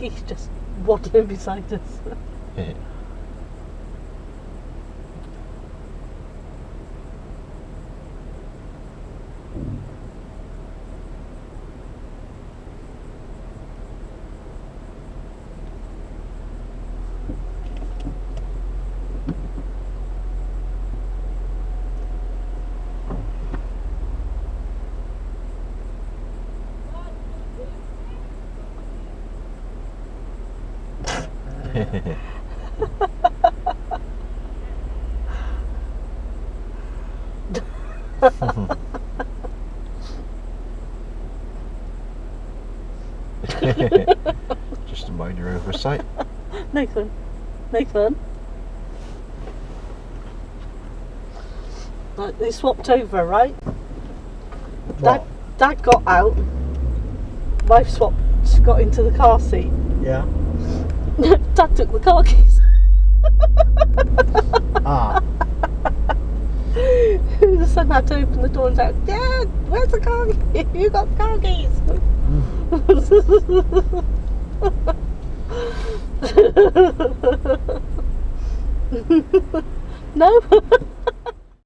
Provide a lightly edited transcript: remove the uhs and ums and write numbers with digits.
geese just waddling beside us. Just a minor oversight. Nathan. Right, they swapped over, right? Dad got out. Wife got into the car seat. Yeah. Dad took the car keys. Ah. The son had to open the door and shout, "Dad, where's the car keys? You got the car keys." No?